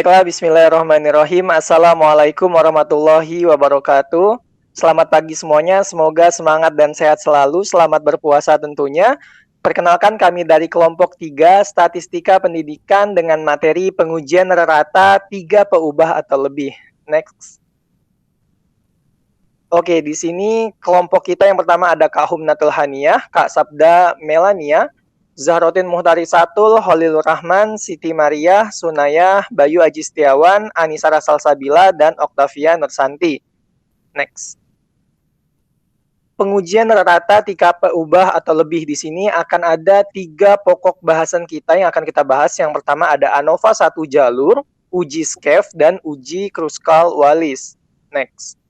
Baiklah, bismillahirrahmanirrahim. Assalamualaikum warahmatullahi wabarakatuh. Selamat pagi semuanya, semoga semangat dan sehat selalu. Selamat berpuasa tentunya. Perkenalkan kami dari kelompok 3 Statistika Pendidikan dengan materi pengujian rata 3 peubah atau lebih. Next. Oke, di sini kelompok kita yang pertama ada Kak Humnatul Haniah, Kak Sabda Melania, Zahrotin Muhtarisatul, Holilur Rahman, Siti Maria, Sunayah, Bayu Aji Setiawan, Anissa Salsabila, dan Oktavia Nursanti. Next. Pengujian rata 3 peubah atau lebih di sini akan ada 3 pokok bahasan kita yang akan kita bahas. Yang pertama ada ANOVA 1 jalur, uji SCAF, dan uji Kruskal-Wallis. Next.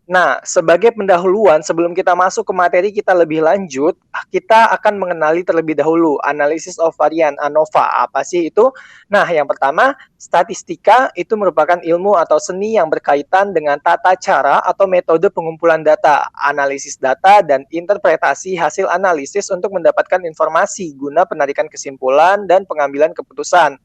Nah, sebagai pendahuluan, sebelum kita masuk ke materi kita lebih lanjut, kita akan mengenali terlebih dahulu analisis of varian, ANOVA. Apa sih itu? Nah, yang pertama, statistika itu merupakan ilmu atau seni yang berkaitan dengan tata cara atau metode pengumpulan data, analisis data, dan interpretasi hasil analisis untuk mendapatkan informasi guna penarikan kesimpulan dan pengambilan keputusan.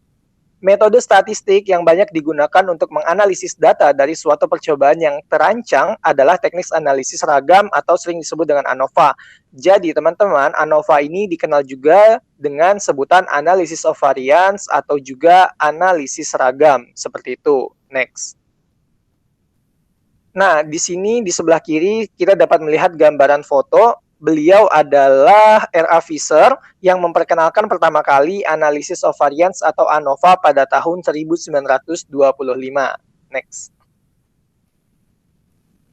Metode statistik yang banyak digunakan untuk menganalisis data dari suatu percobaan yang terancang adalah teknik analisis ragam atau sering disebut dengan ANOVA. Jadi teman-teman, ANOVA ini dikenal juga dengan sebutan analisis of variance atau juga analisis ragam. Seperti itu. Next. Nah, di sini di sebelah kiri kita dapat melihat gambaran foto. Beliau adalah R.A. Fisher yang memperkenalkan pertama kali analisis of variance atau ANOVA pada tahun 1925. Next.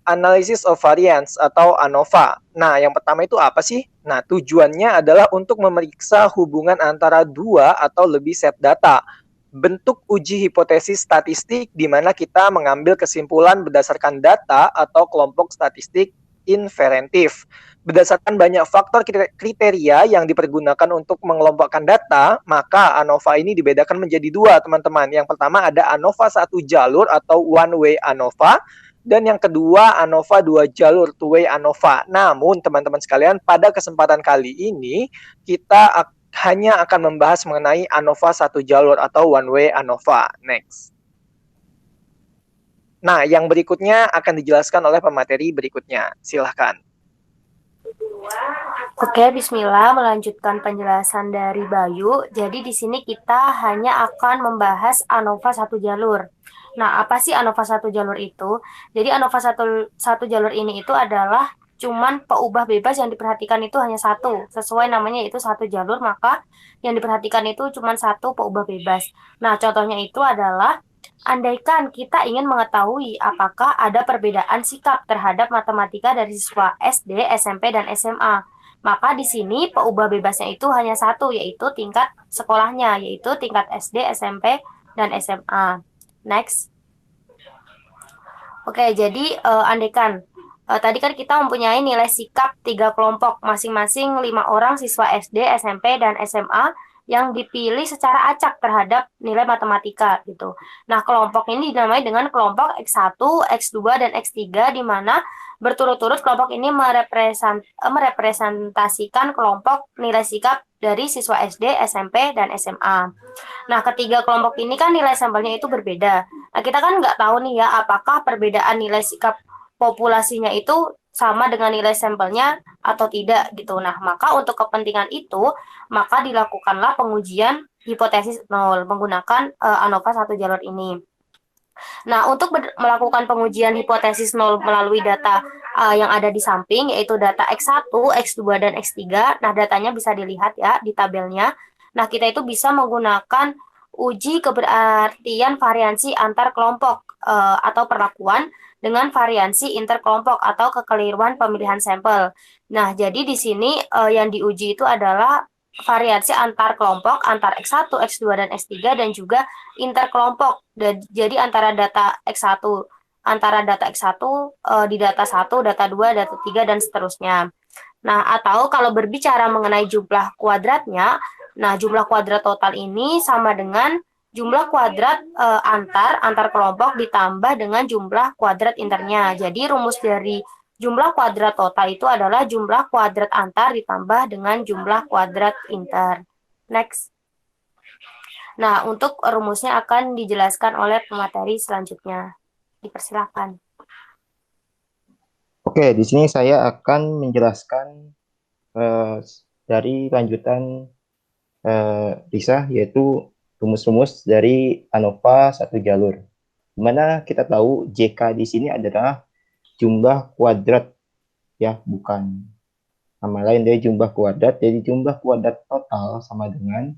Analysis of variance atau ANOVA. Nah, yang pertama itu apa sih? Nah, tujuannya adalah untuk memeriksa hubungan antara dua atau lebih set data. Bentuk uji hipotesis statistik di mana kita mengambil kesimpulan berdasarkan data atau kelompok statistik inferentif. Berdasarkan banyak faktor kriteria yang dipergunakan untuk mengelompokkan data, maka ANOVA ini dibedakan menjadi dua, teman-teman. Yang pertama ada ANOVA 1 jalur atau one way ANOVA, dan yang kedua ANOVA 2 jalur, two way ANOVA. Namun, teman-teman sekalian, pada kesempatan kali ini kita hanya akan membahas mengenai ANOVA 1 jalur atau one way ANOVA. Next. Nah, yang berikutnya akan dijelaskan oleh pemateri berikutnya. Silahkan. Oke, bismillah, melanjutkan penjelasan dari Bayu. Jadi di sini kita hanya akan membahas ANOVA 1 jalur. Nah, apa sih ANOVA 1 jalur itu? Jadi ANOVA 1 jalur ini itu adalah cuman peubah bebas yang diperhatikan itu hanya satu. Sesuai namanya itu 1 jalur, maka yang diperhatikan itu cuma satu peubah bebas. Nah, contohnya itu adalah andaikan kita ingin mengetahui apakah ada perbedaan sikap terhadap matematika dari siswa SD, SMP, dan SMA. Maka di sini peubah bebasnya itu hanya satu, yaitu tingkat sekolahnya, yaitu tingkat SD, SMP, dan SMA. Next. Oke, jadi andaikan tadi kan kita mempunyai nilai sikap 3 kelompok, masing-masing 5 orang siswa SD, SMP, dan SMA yang dipilih secara acak terhadap nilai matematika gitu. Nah, kelompok ini dinamai dengan kelompok X1, X2, dan X3 di mana berturut-turut kelompok ini merepresentasikan kelompok nilai sikap dari siswa SD, SMP, dan SMA. Nah, ketiga kelompok ini kan nilai sampelnya itu berbeda. Nah, kita kan nggak tahu nih ya, apakah perbedaan nilai sikap populasinya itu sama dengan nilai sampelnya atau tidak gitu. Nah, maka untuk kepentingan itu, maka dilakukanlah pengujian hipotesis nol menggunakan ANOVA 1 jalur ini. Nah, untuk melakukan pengujian hipotesis nol melalui data yang ada di samping, yaitu data X1, X2, dan X3, nah datanya bisa dilihat ya di tabelnya. Nah, kita itu bisa menggunakan uji keberartian variansi antar kelompok atau perlakuan dengan variansi interkelompok atau kekeliruan pemilihan sampel. Nah, jadi di sini yang diuji itu adalah variasi antar kelompok, antar X1, X2, dan X3, dan juga interkelompok. Jadi antara data X1, di data 1, data 2, data 3, dan seterusnya. Nah, atau kalau berbicara mengenai jumlah kuadratnya, nah jumlah kuadrat total ini sama dengan jumlah kuadrat antar kelompok ditambah dengan jumlah kuadrat internya. Jadi rumus dari jumlah kuadrat total itu adalah jumlah kuadrat antar ditambah dengan jumlah kuadrat inter. Next. Nah, untuk rumusnya akan dijelaskan oleh pemateri selanjutnya. Dipersilakan. Oke, di sini saya akan menjelaskan eh, dari lanjutan Risa, yaitu rumus-rumus dari ANOVA satu jalur. Di mana kita tahu JK di sini adalah jumlah kuadrat, ya, bukan nama lain dari jumlah kuadrat. Jadi jumlah kuadrat total sama dengan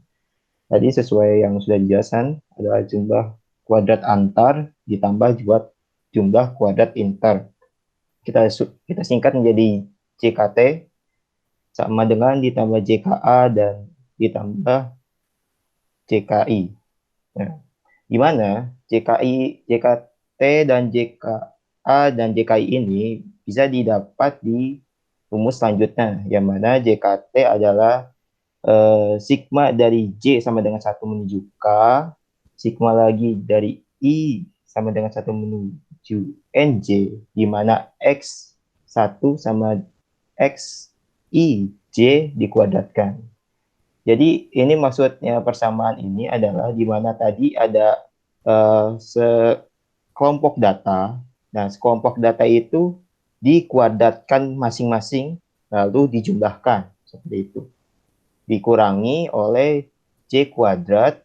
tadi sesuai yang sudah dijelaskan adalah jumlah kuadrat antar ditambah jumlah kuadrat inter. Kita singkat menjadi JKT sama dengan ditambah JKA dan ditambah JKI. Nah, di mana JKI, JKT dan JKA dan JKI ini bisa didapat di rumus selanjutnya, yang mana JKT adalah sigma dari J sama dengan satu menuju K, sigma lagi dari I sama dengan satu menuju NJ, di mana X1 sama XIJ dikuadratkan. Jadi ini maksudnya persamaan ini adalah di mana tadi ada sekelompok data. Nah, sekelompok data itu dikuadratkan masing-masing lalu dijumlahkan seperti itu. Dikurangi oleh J kuadrat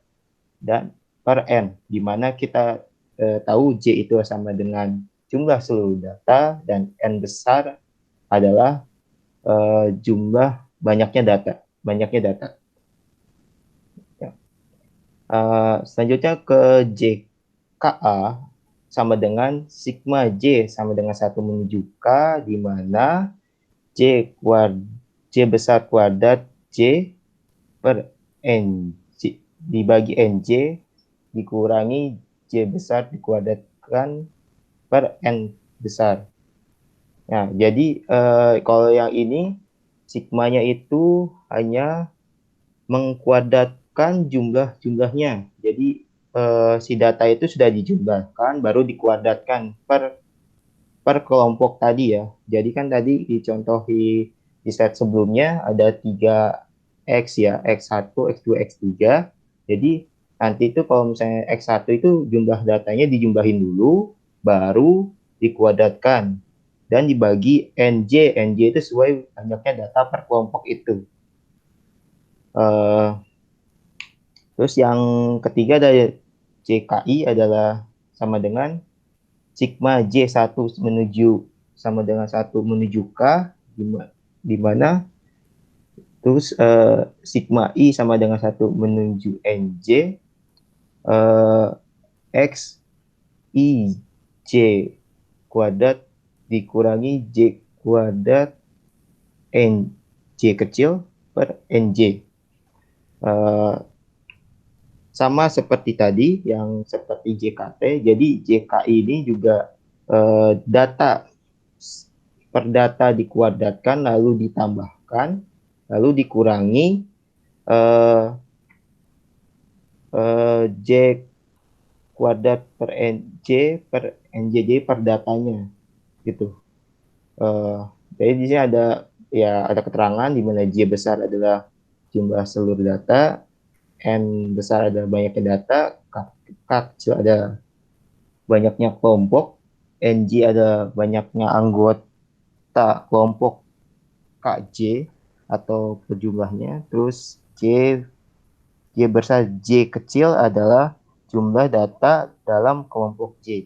dan per N, di mana kita tahu J itu sama dengan jumlah seluruh data dan N besar adalah jumlah banyaknya data. Ya. Selanjutnya ke JKA sama dengan sigma J sama dengan 1 menuju K, di mana J besar kuadrat J per NJ dibagi NJ dikurangi J besar dikuadratkan per N besar. Nah, jadi kalau yang ini sigmanya itu hanya mengkuadratkan jumlah-jumlahnya. Jadi si data itu sudah dijumlahkan baru dikuadratkan per kelompok tadi ya. Jadi kan tadi dicontoh di slide sebelumnya ada 3X ya, X1, X2, X3. Jadi nanti itu kalau misalnya X1 itu jumlah datanya dijumlahin dulu, baru dikuadratkan dan dibagi NJ. NJ itu sesuai banyaknya data per kelompok itu. Terus yang ketiga dari JKI adalah sama dengan sigma J1 menuju sama dengan 1 menuju K, di mana terus sigma I sama dengan 1 menuju NJ, X I J kuadrat dikurangi J kuadrat NJ kecil per NJ. Sama seperti tadi yang seperti JKT, jadi JKI ini juga data per data dikuadratkan lalu ditambahkan lalu dikurangi J kuadrat per NJ per datanya gitu. Jadi di sini ada keterangan di mana J besar adalah jumlah seluruh data, N besar ada banyaknya data, K kecil ada banyaknya kelompok, NJ ada banyaknya anggota kelompok KJ atau berjumlahnya, terus J besar J kecil adalah jumlah data dalam kelompok J.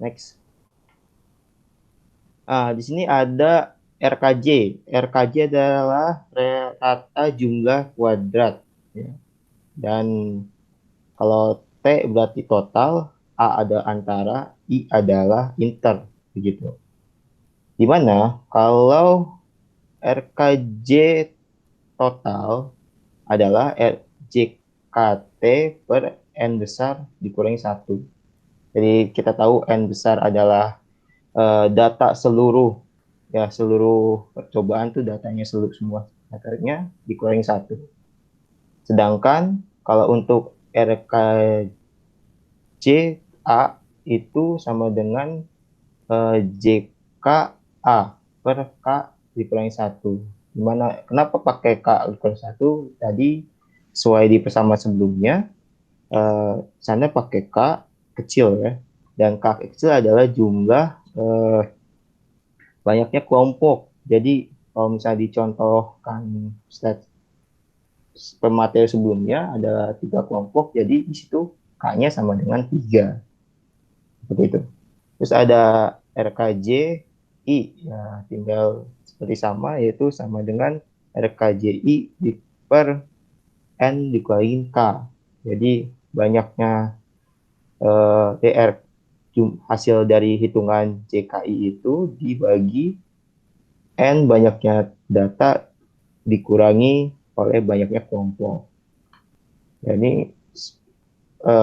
Next. Di sini ada RKJ. RKJ adalah rata jumlah kuadrat. Ya. Dan kalau T berarti total, A ada antara, I adalah inter, begitu. Dimana kalau RKJ total adalah RJKT per N besar dikurangi 1. Jadi kita tahu N besar adalah data seluruh percobaan tuh datanya semua datanya dikurangi 1. Sedangkan kalau untuk RKJA itu sama dengan JKA per K dikurangi 1. Gimana? Kenapa pakai K dikurangi 1? Tadi sesuai di persamaan sebelumnya, Sana pakai K kecil ya, dan K kecil adalah jumlah banyaknya kelompok. Jadi kalau misalnya dicontohkan pemateri sebelumnya adalah 3 kelompok, jadi di situ K-nya sama dengan 3, seperti itu. Terus ada RKJI, ya tinggal seperti sama, yaitu sama dengan RKJI per N dikurangi K. Jadi banyaknya hasil dari hitungan JKI itu dibagi N banyaknya data dikurangi oleh banyaknya kelompok. Jadi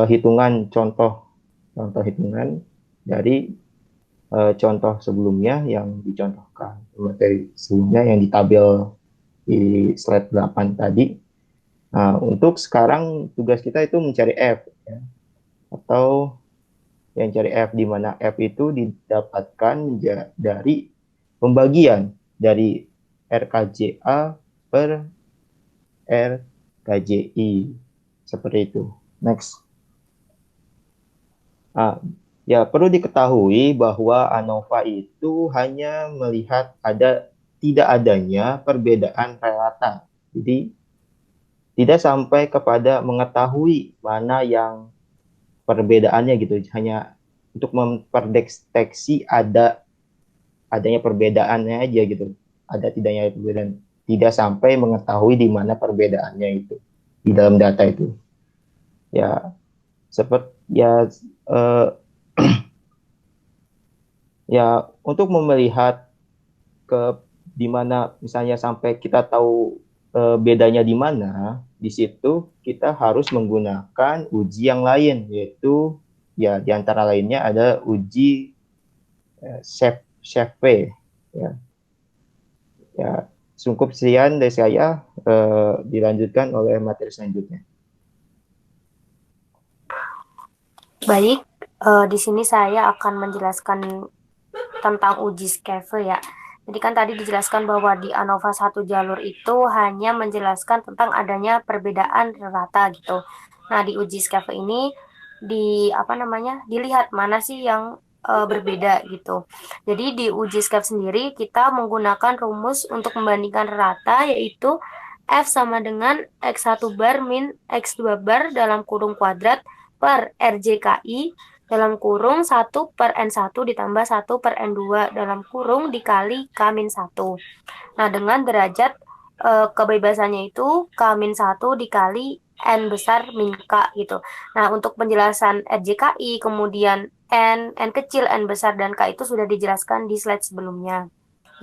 hitungan contoh hitungan dari contoh sebelumnya yang dicontohkan, materi sebelumnya yang di tabel di slide 8 tadi. Nah, untuk sekarang tugas kita itu mencari F, ya, atau yang cari F, di mana F itu didapatkan dari pembagian dari RKJA per RKJI, seperti itu. Next. Ya, perlu diketahui bahwa ANOVA itu hanya melihat tidak adanya perbedaan rata. Jadi, tidak sampai kepada mengetahui mana yang perbedaannya gitu. Hanya untuk memperdeteksi adanya perbedaannya aja gitu. Ada tidaknya perbedaan. Tidak sampai mengetahui di mana perbedaannya itu di dalam data itu. Ya, seperti ya ya, untuk melihat ke di mana misalnya sampai kita tahu bedanya di mana, di situ kita harus menggunakan uji yang lain, yaitu ya di antara lainnya ada uji CFP, ya. Ya, cukup sekian dari saya, dilanjutkan oleh materi selanjutnya. Baik, di sini saya akan menjelaskan tentang uji SCAFE ya. Jadi kan tadi dijelaskan bahwa di ANOVA 1 jalur itu hanya menjelaskan tentang adanya perbedaan rata gitu. Nah, di uji SCAFE ini dilihat mana sih yang berbeda gitu. Jadi di uji SCAFE sendiri kita menggunakan rumus untuk membandingkan rata, yaitu F sama dengan X1 bar min X2 bar dalam kurung kuadrat per RJKI dalam kurung 1 per N1 ditambah 1 per N2 dalam kurung dikali K-1. Nah, dengan derajat kebebasannya itu K-1 dikali N besar min K gitu. Nah, untuk penjelasan RJKI, kemudian N kecil, N besar, dan K itu sudah dijelaskan di slide sebelumnya.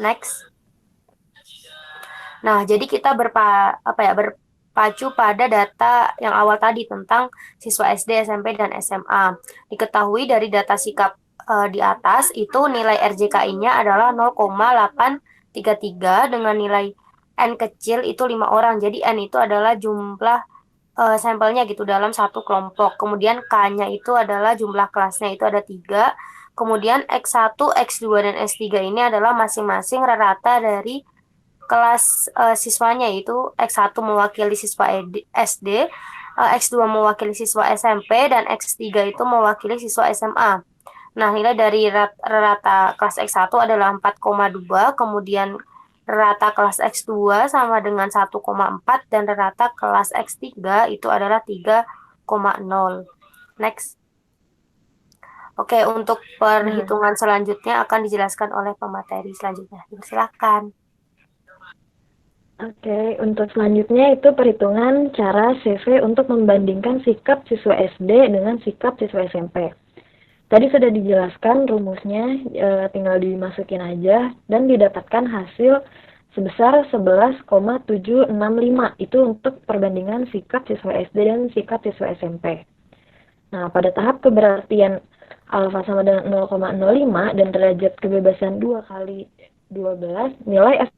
Next. Nah, jadi kita berpacu pada data yang awal tadi tentang siswa SD, SMP, dan SMA. Diketahui dari data sikap di atas itu nilai RJKI-nya adalah 0,833 dengan nilai N kecil itu 5 orang. Jadi N itu adalah jumlah sampelnya gitu dalam satu kelompok. Kemudian K-nya itu adalah jumlah kelasnya itu ada 3. Kemudian X1, X2, dan S3 ini adalah masing-masing rata dari kelas siswanya, yaitu X1 mewakili siswa SD, X2 mewakili siswa SMP, dan X3 itu mewakili siswa SMA. Nah, nilai dari rata kelas X1 adalah 4,2, kemudian rata kelas X2 sama dengan 1,4, dan rata kelas X3 itu adalah 3,0. Next. Oke, untuk perhitungan selanjutnya akan dijelaskan oleh pemateri selanjutnya. Silakan. Oke, untuk selanjutnya itu perhitungan cara CV untuk membandingkan sikap siswa SD dengan sikap siswa SMP. Tadi sudah dijelaskan rumusnya, tinggal dimasukin aja dan didapatkan hasil sebesar 11,765. Itu untuk perbandingan sikap siswa SD dan sikap siswa SMP. Nah, pada tahap keberartian alfa sama dengan 0,05 dan derajat kebebasan 2 kali 12, nilai F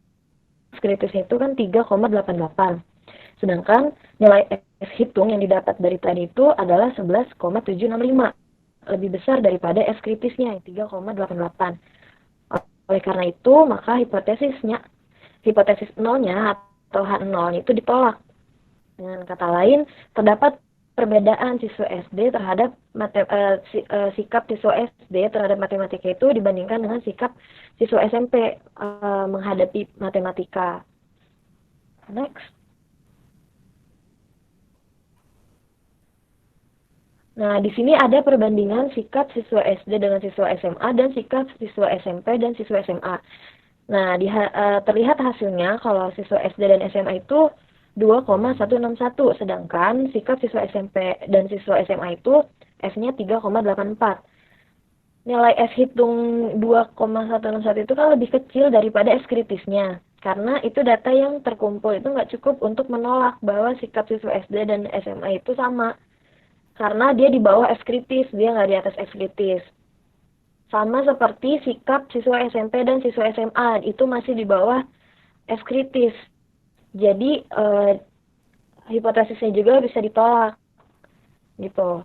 kritisnya itu kan 3,88. Sedangkan nilai F hitung yang didapat dari tadi itu adalah 11,765. Lebih besar daripada F kritisnya yang 3,88. Oleh karena itu, maka hipotesis nolnya atau H0 itu ditolak. Dengan kata lain, terdapat perbedaan siswa SD terhadap sikap siswa SD terhadap matematika itu dibandingkan dengan sikap siswa SMP menghadapi matematika. Next. Nah, di sini ada perbandingan sikap siswa SD dengan siswa SMA dan sikap siswa SMP dan siswa SMA. Nah, terlihat hasilnya kalau siswa SD dan SMA itu 2,161, sedangkan sikap siswa SMP dan siswa SMA itu F-nya 3,84. Nilai F hitung 2,161 itu kan lebih kecil daripada F kritisnya, karena itu data yang terkumpul itu nggak cukup untuk menolak bahwa sikap siswa SD dan SMA itu sama. Karena dia di bawah F kritis, dia nggak di atas F kritis. Sama seperti sikap siswa SMP dan siswa SMA, itu masih di bawah F kritis. Jadi hipotesisnya juga bisa ditolak gitu.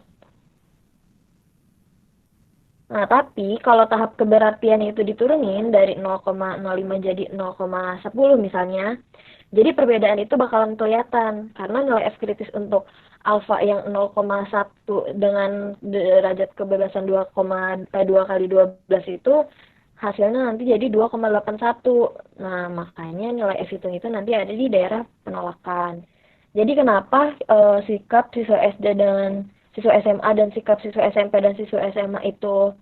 Nah, tapi kalau tahap keberartian itu diturunin dari 0,05 jadi 0,10 misalnya, jadi perbedaan itu bakalan kelihatan karena nilai F kritis untuk alfa yang 0,1 dengan derajat kebebasan 2 kali 12 itu hasilnya nanti jadi 2,81. Nah, makanya nilai F hitung itu nanti ada di daerah penolakan. Jadi kenapa sikap siswa SD dan siswa SMA dan sikap siswa SMP dan siswa SMA itu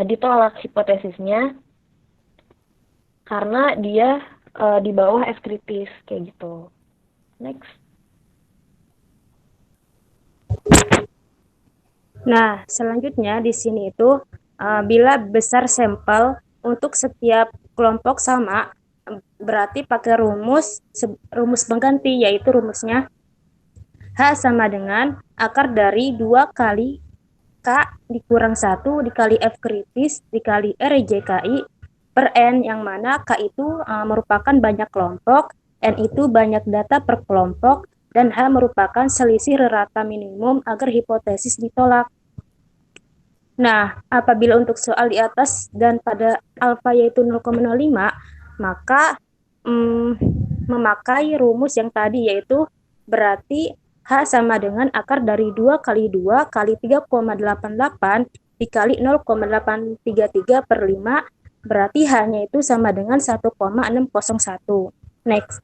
ditolak hipotesisnya karena dia di bawah F kritis kayak gitu. Next. Nah, selanjutnya di sini itu bila besar sampel untuk setiap kelompok sama, berarti pakai rumus pengganti, yaitu rumusnya H sama dengan akar dari 2 kali K dikurang 1 dikali F kritis dikali R JKI per N, yang mana K itu merupakan banyak kelompok, N itu banyak data per kelompok, dan H merupakan selisih rata minimum agar hipotesis ditolak. Nah, apabila untuk soal di atas dan pada alfa yaitu 0,05, maka memakai rumus yang tadi, yaitu berarti H sama dengan akar dari 2 kali 2 kali 3,88 dikali 0,833 per 5, berarti H-nya itu sama dengan 1,601. Next.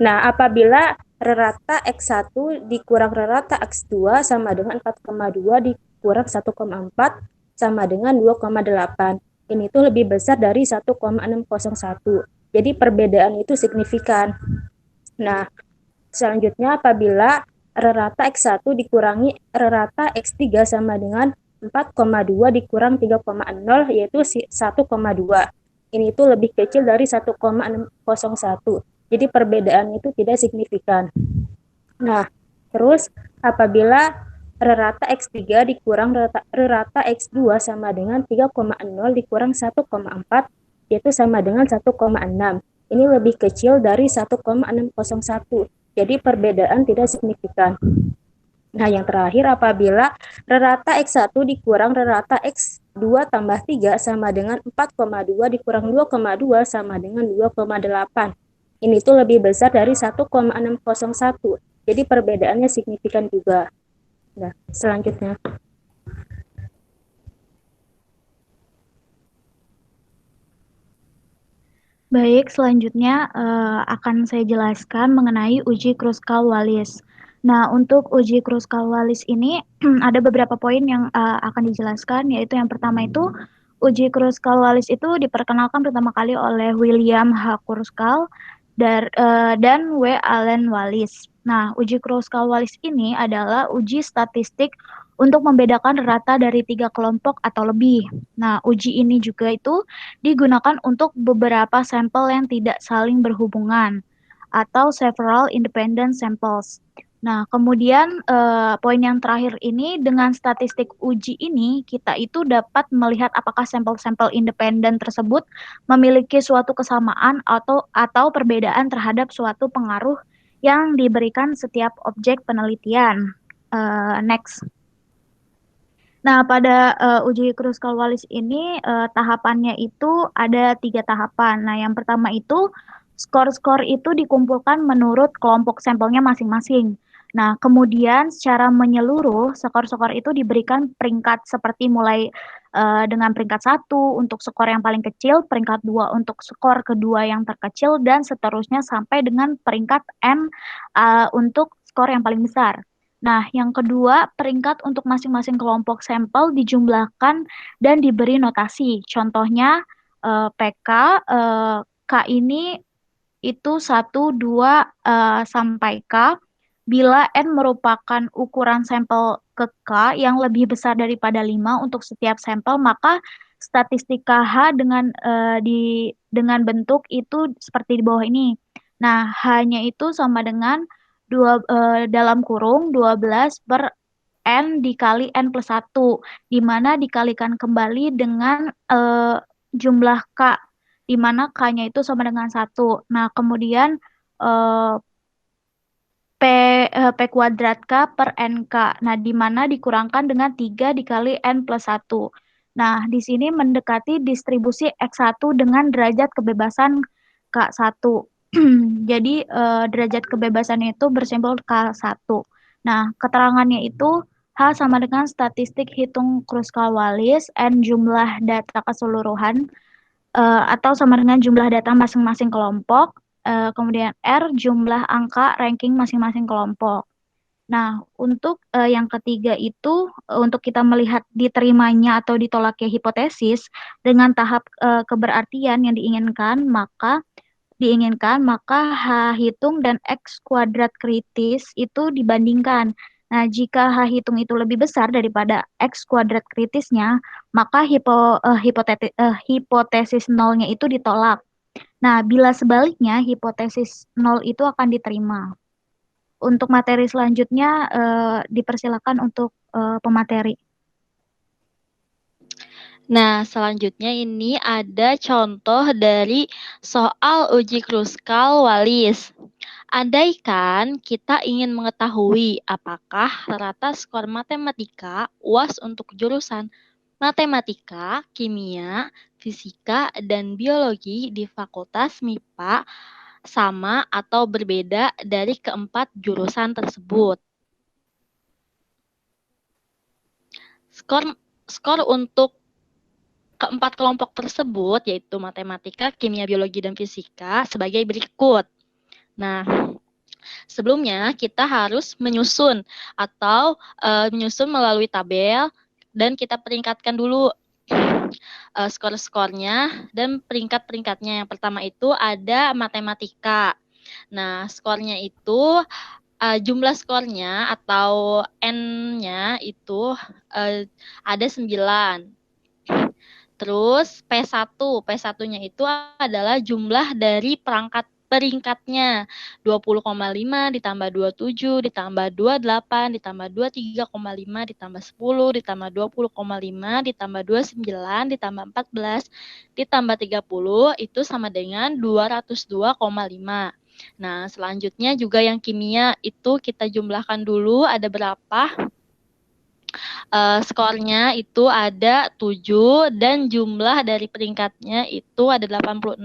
Nah, apabila rata X1 dikurang rata X2 sama dengan 4,2 dikurang 1,4 sama dengan 2,8. Ini tuh lebih besar dari 1,601. Jadi perbedaan itu signifikan. Nah, selanjutnya apabila rata X1 dikurangi rata X3 sama dengan 4,2 dikurang 3,0 yaitu 1,2. Ini tuh lebih kecil dari 1,601. Jadi perbedaan itu tidak signifikan. Nah, terus apabila rata X3 dikurang rata X2 sama dengan 3,0 dikurang 1,4 yaitu sama dengan 1,6. Ini lebih kecil dari 1,601. Jadi perbedaan tidak signifikan. Nah, yang terakhir apabila rata X1 dikurang rata X2 tambah 3 sama dengan 4,2 dikurang 2,2 sama dengan 2,8. Ini tuh lebih besar dari 1,601. Jadi perbedaannya signifikan juga. Nah, selanjutnya. Baik, selanjutnya akan saya jelaskan mengenai uji Kruskal-Wallis. Nah, untuk uji Kruskal-Wallis ini ada beberapa poin yang akan dijelaskan, yaitu yang pertama itu uji Kruskal-Wallis itu diperkenalkan pertama kali oleh William H. Kruskal dan W. Allen Wallis. Nah, uji Kruskal-Wallis ini adalah uji statistik untuk membedakan rata dari 3 kelompok atau lebih. Nah, uji ini juga itu digunakan untuk beberapa sampel yang tidak saling berhubungan atau several independent samples. Nah, kemudian poin yang terakhir ini, dengan statistik uji ini kita itu dapat melihat apakah sampel-sampel independen tersebut memiliki suatu kesamaan atau perbedaan terhadap suatu pengaruh yang diberikan setiap objek penelitian. Next. Nah, pada uji Kruskal-Wallis ini tahapannya itu ada 3 tahapan. Nah, yang pertama itu skor-skor itu dikumpulkan menurut kelompok sampelnya masing-masing. Nah, kemudian secara menyeluruh, skor-skor itu diberikan peringkat seperti mulai dengan peringkat 1 untuk skor yang paling kecil, peringkat 2 untuk skor kedua yang terkecil, dan seterusnya sampai dengan peringkat N untuk skor yang paling besar. Nah, yang kedua, peringkat untuk masing-masing kelompok sampel dijumlahkan dan diberi notasi. Contohnya, PK, K ini itu 1, 2, sampai K. Bila N merupakan ukuran sampel ke K yang lebih besar daripada 5 untuk setiap sampel, maka statistika H dengan bentuk itu seperti di bawah ini. Nah, H-nya itu sama dengan dalam kurung 12 per N dikali N plus 1, di mana dikalikan kembali dengan jumlah K, di mana K-nya itu sama dengan 1. Nah, kemudian eh, P kuadrat K per NK. Nah, di mana dikurangkan dengan 3 dikali N plus 1. Nah, di sini mendekati distribusi X1 dengan derajat kebebasan K1. Jadi, derajat kebebasan itu bersimbol K1. Nah, keterangannya itu H sama dengan statistik hitung Kruskal-Wallis, N jumlah data keseluruhan, atau sama dengan jumlah data masing-masing kelompok, kemudian R jumlah angka ranking masing-masing kelompok. Nah, untuk yang ketiga itu untuk kita melihat diterimanya atau ditolaknya hipotesis dengan tahap keberartian yang maka H hitung dan X kuadrat kritis itu dibandingkan. Nah, jika H hitung itu lebih besar daripada X kuadrat kritisnya, maka hipotesis nolnya itu ditolak. Nah, bila sebaliknya, hipotesis nol itu akan diterima. Untuk materi selanjutnya, dipersilakan untuk pemateri. Nah, selanjutnya ini ada contoh dari soal uji Kruskal-Wallis. Andaikan kita ingin mengetahui apakah rata skor matematika UAS untuk jurusan matematika, kimia, fisika, dan biologi di Fakultas MIPA sama atau berbeda dari keempat jurusan tersebut. Skor untuk keempat kelompok tersebut, yaitu matematika, kimia, biologi, dan fisika, sebagai berikut. Nah, sebelumnya kita harus menyusun melalui tabel, dan kita peringkatkan dulu skor-skornya dan peringkat-peringkatnya. Yang pertama itu ada matematika. Nah, skornya itu jumlah skornya atau N-nya itu ada 9. Terus P1-nya itu adalah jumlah dari peringkatnya. 20,5 ditambah 27 ditambah 28 ditambah 23,5 ditambah 10 ditambah 20,5 ditambah 29 ditambah 14 ditambah 30 itu sama dengan 202,5. Nah, selanjutnya juga yang kimia itu kita jumlahkan dulu ada berapa. Skornya itu ada 7 dan jumlah dari peringkatnya itu ada 86.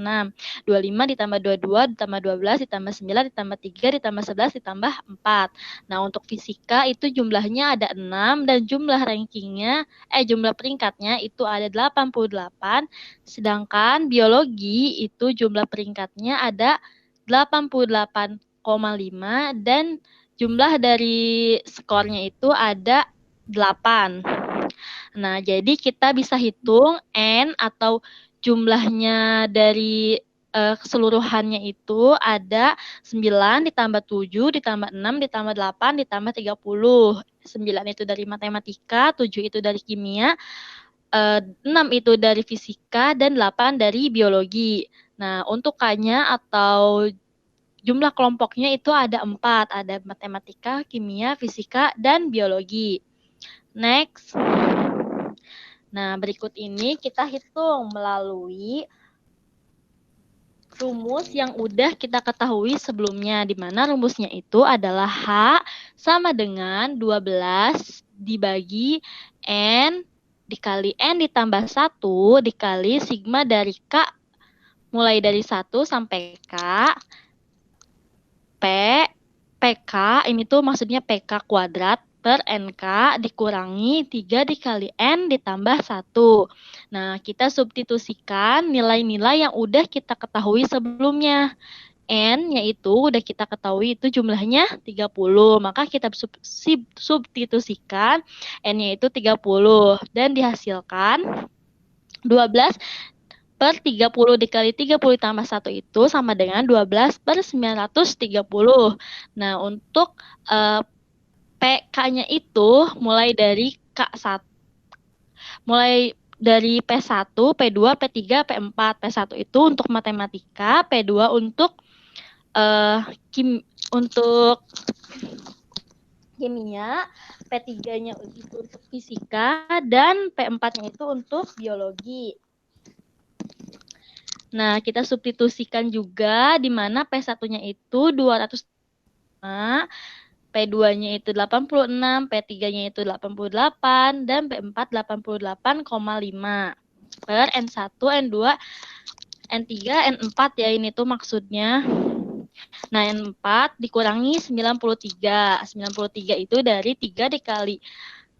25 ditambah 22 ditambah 12 ditambah 9 ditambah 3 ditambah 11 ditambah 4. Nah, untuk fisika itu jumlahnya ada 6 dan jumlah jumlah peringkatnya itu ada 88. Sedangkan biologi itu jumlah peringkatnya ada 88,5 dan jumlah dari skornya itu ada 8. Nah, jadi kita bisa hitung N atau jumlahnya dari keseluruhannya itu ada 9 ditambah 7 ditambah 6 ditambah 8 ditambah 30. 9 itu dari matematika, 7 itu dari kimia, 6 itu dari fisika, dan 8 dari biologi. Nah, untuk K-nya atau jumlah kelompoknya itu ada 4. Ada matematika, kimia, fisika, dan biologi. Next. Nah, berikut ini kita hitung melalui rumus yang udah kita ketahui sebelumnya, di mana rumusnya itu adalah H sama dengan 12 dibagi N dikali N ditambah 1 dikali sigma dari K mulai dari 1 sampai K P PK ini tuh maksudnya PK kuadrat per NK dikurangi 3 dikali N ditambah 1. Nah, kita substitusikan nilai-nilai yang udah kita ketahui sebelumnya. N yaitu udah kita ketahui itu jumlahnya 30. Maka kita substitusikan N-nya itu 30 dan dihasilkan 12 per 30 dikali 30 tambah 1 itu sama dengan 12 per 930. Nah, untuk PK-nya itu mulai dari P1, P2, P3, P4. P1 itu untuk matematika, P2 untuk kimia, P3-nya itu untuk fisika, dan P4-nya itu untuk biologi. Nah, kita substitusikan juga di mana P1-nya itu 205, P2-nya itu 86, P3-nya itu 88, dan P4 88,5 per N1, N2, N3, N4 ya, ini tuh maksudnya. Nah, N4 dikurangi 93. 93 itu dari 3 dikali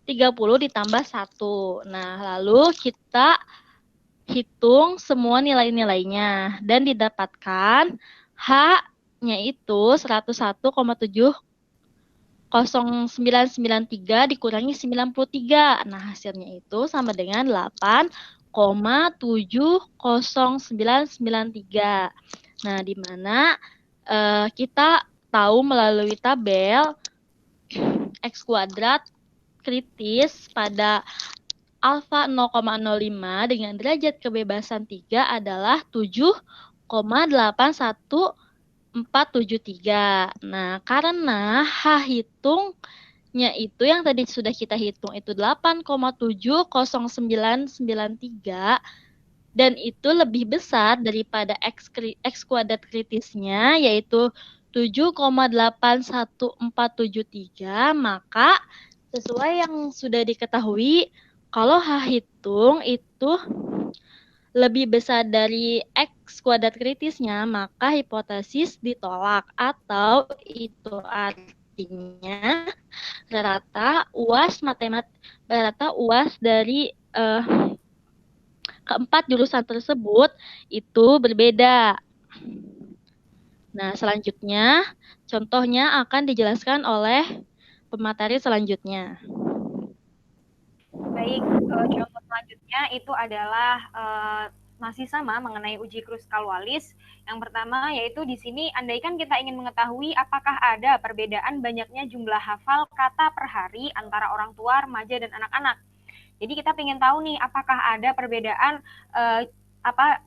30 ditambah 1. Nah, lalu kita hitung semua nilai-nilainya dan didapatkan H-nya itu 101,70993 dikurangi 93. Nah, hasilnya itu sama dengan 8,70993. Nah, di mana kita tahu melalui tabel X kuadrat kritis pada alfa 0,05 dengan derajat kebebasan 3 adalah 7,81473. Nah, karena H hitungnya itu yang tadi sudah kita hitung itu 8,70993 dan itu lebih besar daripada X kuadrat kritisnya yaitu 7,81473, maka sesuai yang sudah diketahui kalau H hitung itu lebih besar dari X kuadrat kritisnya, maka hipotesis ditolak, atau itu artinya rata UAS dari keempat jurusan tersebut itu berbeda. Nah, selanjutnya contohnya akan dijelaskan oleh pemateri selanjutnya. Baik, contoh selanjutnya itu adalah masih sama mengenai uji Kruskal-Wallis. Yang pertama yaitu di sini andaikan kita ingin mengetahui apakah ada perbedaan banyaknya jumlah hafal kata per hari antara orang tua, remaja, dan anak-anak. Jadi kita ingin tahu nih apakah ada perbedaan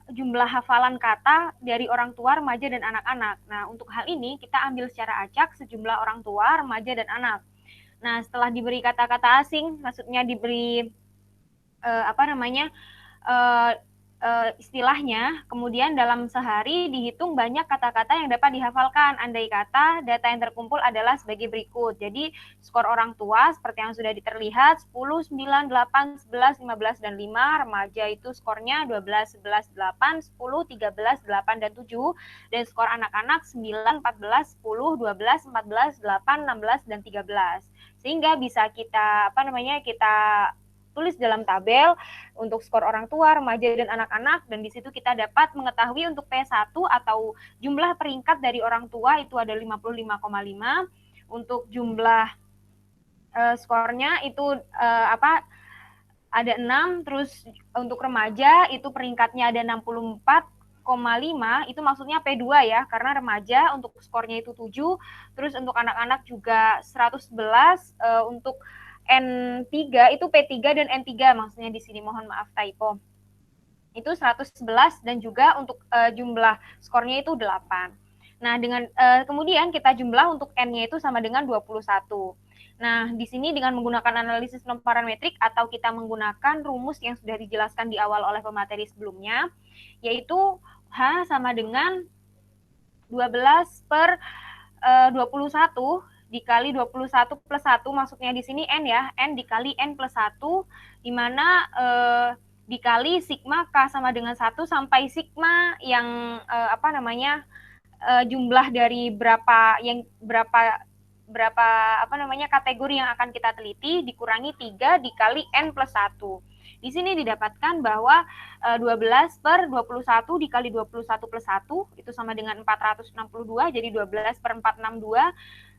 jumlah hafalan kata dari orang tua, remaja, dan anak-anak. Nah, untuk hal ini kita ambil secara acak sejumlah orang tua, remaja, dan anak. Nah, setelah diberi kata-kata asing, maksudnya diberi istilahnya, kemudian dalam sehari dihitung banyak kata-kata yang dapat dihafalkan. Andai kata data yang terkumpul adalah sebagai berikut. Jadi, skor orang tua seperti yang sudah terlihat 10, 9, 8, 11, 15, dan 5. Remaja itu skornya 12, 11, 8, 10, 13, 8, dan 7. Dan skor anak-anak 9, 14, 10, 12, 14, 8, 16, dan 13. Sehingga bisa kita tulis dalam tabel untuk skor orang tua, remaja, dan anak-anak, dan di situ kita dapat mengetahui untuk P1 atau jumlah peringkat dari orang tua itu ada 55,5, untuk jumlah skornya itu ada 6, terus untuk remaja itu peringkatnya ada 64,5, itu maksudnya P2 ya, karena remaja untuk skornya itu 7, terus untuk anak-anak juga 111, untuk N3 itu P3 dan N3 maksudnya di sini, mohon maaf typo. Itu 111 dan juga untuk jumlah skornya itu 8. Nah, dengan kemudian kita jumlah untuk N-nya itu sama dengan 21. Nah, di sini dengan menggunakan analisis non parametrik atau kita menggunakan rumus yang sudah dijelaskan di awal oleh pemateri sebelumnya, yaitu H sama dengan 12 per 21 dikali 21 plus 1, maksudnya di sini N ya, N dikali N plus 1, di mana dikali sigma K sama dengan 1 sampai sigma yang jumlah dari berapa kategori yang akan kita teliti dikurangi 3 dikali N plus 1. Di sini didapatkan bahwa 12 per 21 dikali 21 plus 1 itu sama dengan 462, jadi 12 per 462.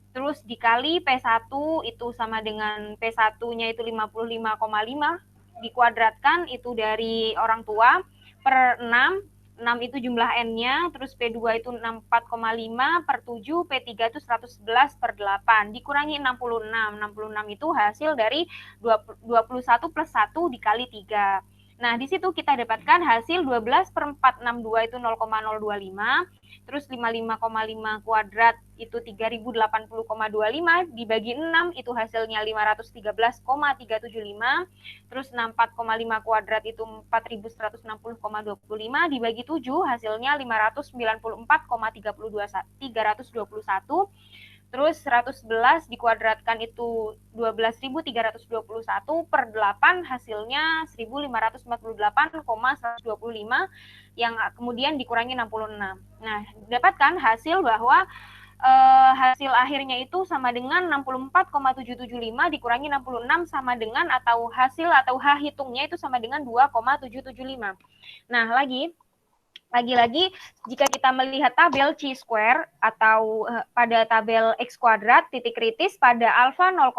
Terus dikali P1 itu sama dengan P1-nya itu 55,5, dikuadratkan itu dari orang tua per 6 itu jumlah N-nya, terus P2 itu 64,5 per 7, P3 itu 111 per 8, dikurangi 66. 66 itu hasil dari 21 plus 1 dikali 3. Nah, di situ kita dapatkan hasil 12 per 462 itu 0,025, terus 55,5 kuadrat itu 3080,25, dibagi 6 itu hasilnya 513,375, terus 64,5 kuadrat itu 4160,25, dibagi 7 hasilnya 594,321. Terus 111 dikuadratkan itu 12.321 per 8 hasilnya 1.548,125 yang kemudian dikurangi 66. Nah, dapatkan hasil bahwa hasil akhirnya itu sama dengan 64,775 dikurangi 66 sama dengan atau hasil atau H hitungnya itu sama dengan 2,775. Nah, lagi-lagi jika kita melihat tabel chi-square atau pada tabel x kuadrat titik kritis pada alfa 0,05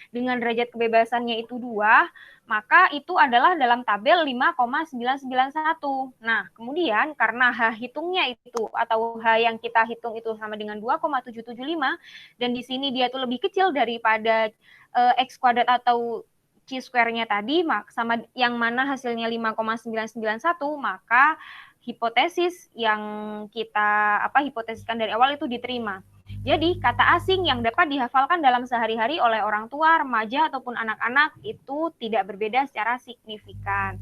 dengan derajat kebebasannya itu 2, maka itu adalah dalam tabel 5,991. Nah, kemudian karena H hitungnya itu atau H yang kita hitung itu sama dengan 2,775 dan di sini dia tuh lebih kecil daripada x kuadrat atau chi-square-nya tadi sama yang mana hasilnya 5,991, maka hipotesis yang kita hipotesiskan dari awal itu diterima. Jadi kata asing yang dapat dihafalkan dalam sehari-hari oleh orang tua, remaja ataupun anak-anak itu tidak berbeda secara signifikan.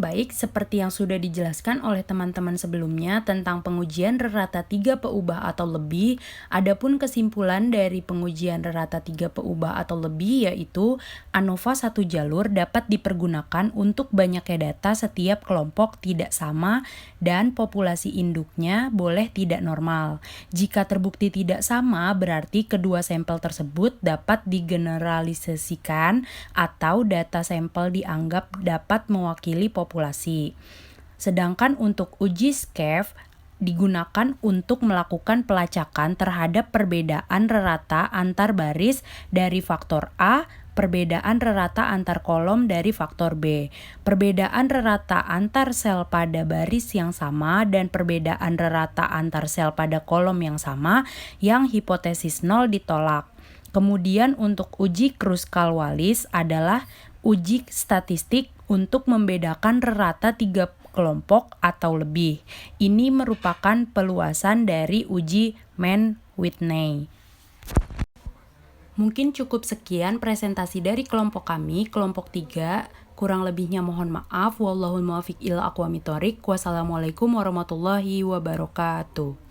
Baik, seperti yang sudah dijelaskan oleh teman-teman sebelumnya tentang pengujian rerata 3 peubah atau lebih, adapun kesimpulan dari pengujian rerata 3 peubah atau lebih yaitu ANOVA satu jalur dapat dipergunakan untuk banyaknya data setiap kelompok tidak sama dan populasi induknya boleh tidak normal. Jika terbukti tidak sama, berarti kedua sampel tersebut dapat digeneralisasikan atau data sampel dianggap dapat mewakili populasi. Sedangkan untuk uji SCAF digunakan untuk melakukan pelacakan terhadap perbedaan rerata antar baris dari faktor A, perbedaan rerata antar kolom dari faktor B, perbedaan rerata antar sel pada baris yang sama dan perbedaan rerata antar sel pada kolom yang sama yang hipotesis 0 ditolak. Kemudian untuk uji Kruskal-Wallis adalah uji statistik untuk membedakan rerata 3 kelompok atau lebih. Ini merupakan peluasan dari uji Mann-Whitney. Mungkin cukup sekian presentasi dari kelompok kami, kelompok 3. Kurang lebihnya mohon maaf. Wallahul muwaffiq ila aqwamit thoriq. Wassalamualaikum warahmatullahi wabarakatuh.